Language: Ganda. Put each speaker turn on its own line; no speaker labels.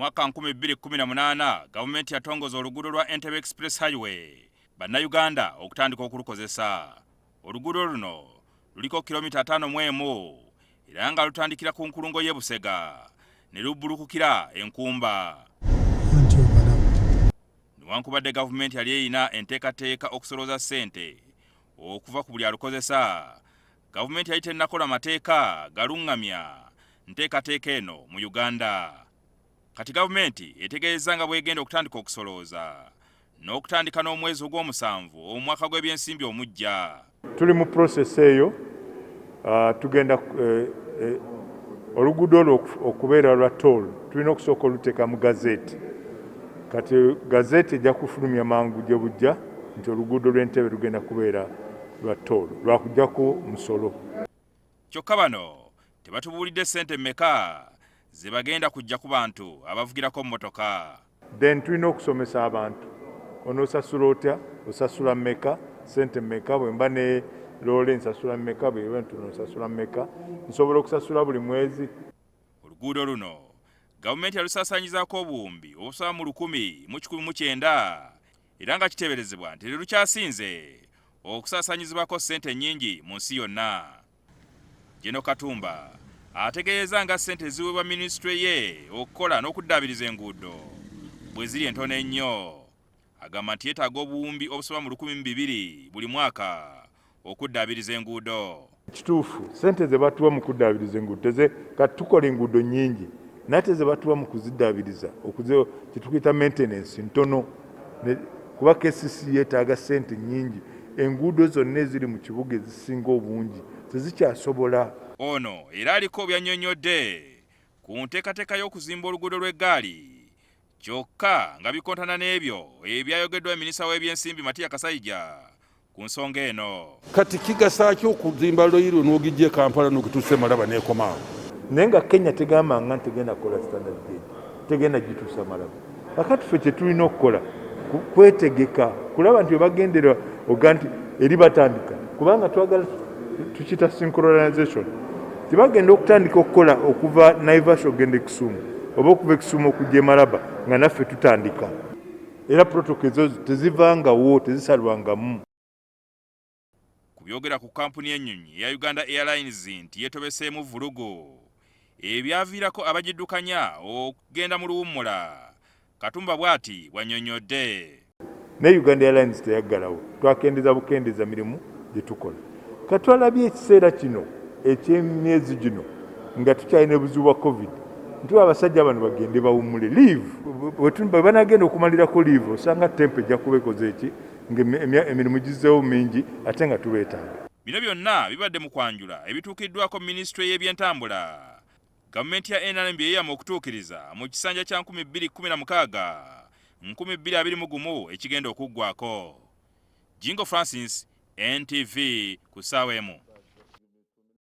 mwaka 2018 gavumenti yatongoza oluguudo lwa Entebbe Express Highway bannayuganda okutandika okulukozesa. Oluguudo luno luliko kilomita 5 era nga lutandikira ku nkulungo y'e Busega ne lubbulukukira Enkumba. Newankubadde gavumenti yali eyina enteekateeka okusolooza ssente okuva ku buli alukozesa, gavumenti yali tennakola mateeka galuŋŋamya nteekateeka eno mu Uganda. Kati gavumenti etegeeza nga bwegenda okutandika okusolooza n'okutandika n'omwezi ogw'omusanvu omwaka gw'ebyensimbi omujja.
Tuli mu process eyo tugenda oluguudo olwo okubeera lwa toll tulina okusooka oluteeka mu gazeti. Kati gazeti ejja kufulumya mangu gye bujja nti oluguudo lw'Entebbe lugenda kubeera lwa toll lwakuggyako musolo.
Kyokka bano tebatubuulidde ssente mmeka ze bagenda kujja ku bantu abavugirako mmotoka.
Then tulina okusomesa abantu onoosasula otya, osasula mmeka, ssente mmeka, bwe mba ne loole nsasula mmeka, bwe ntuno nsasula mmeka, nsobola okusasula buli mwezi.
Oluguudo luno gavumenti yalusaasaanyizaako obuwumbi obusoba mu 1,119 era nga kiteeberezebwa nti lukyasinze okusaasaanyizibwako ssente nnyingi mu nsi yonna. Jeno Katumba ategeeza nga ssente eziweebwa minisitule ye okukola n'okuddaabiriza enguudo bwe ziri entono ennyo. Agamba nti yeetaaga obuwumbi obusoba mu 200 buli mwaka okuddaabiriza enguudo.
Kituufu ssente ze batuwa mu kuddaabiriza enguudo kati tukola enguudo nnyingi naye ze batuwa mu kuziddaabiriza kyetukiyita maintenance ntono kuba KCC yeetaaga ssente nnyingi. Enguudo zonna eziri mu kibuga ezisinga obungi tezikyasobola.
Ono era aliko byannyonnyodde ku nteekateeka y'okuzimba oluguudo lw'eggaali kyokka nga bikontana n'ebyo ebyayogeddwa minisita w'ebyensimbi Matiya Kasaija ku nsonga eno.
Kati kigasa ki okuzimba loyiro n'ogijja e Kampala n'ogituusa Malaba n'ekomaawo?
Naye nga Kenya tegambanga nti tegenda kukola standard gauge, tegenda gituusa Malaba. Kakati ffe kye tulina okukola kwetegeka kulaba nti webagendera oga nti eri batandika kubanga twagala tukita synchronization. Tibagenda okutandika okukola okuva Naivasha ogenda Kisumu oba okuva Kisumu okujja e Malaba nga naffe tutandika. Era protocol ezo tezivangawo, tezisalwangamu.
Ku byogera ku kampuni y'ennyonyi eya Uganda Airlines nti yeetobeseemu vulugu ebyaviirako abagiddukanya okugenda mu luwummula, Katumba bw'ati bw'annyonnyodde.
Ne Uganda Airlines teyaggalawo, twakendeeza bukendeeza mirimu gye tukola. Katwalabye ekiseera kino eky'emyezi gino nga tukyalina obuzibu bwa COVID, ntuwa abasajja bano bagende bawummule leave. Bwe banagenda okumalirako leave osanga tempo ejja kuba ekoze eki ng'emirimu gizzeewo mingi ate nga tubeetaaga.
Bino byonna bibadde mu kwanjula ebituukiddwako minisitule y'ebyentambula. Gavumenti ya NRM yeeyama okutuukiriza mu kisanja kya 2016 2021 ekigenda okuggwako. Jingo Francis, NTV ku ssaawa emu.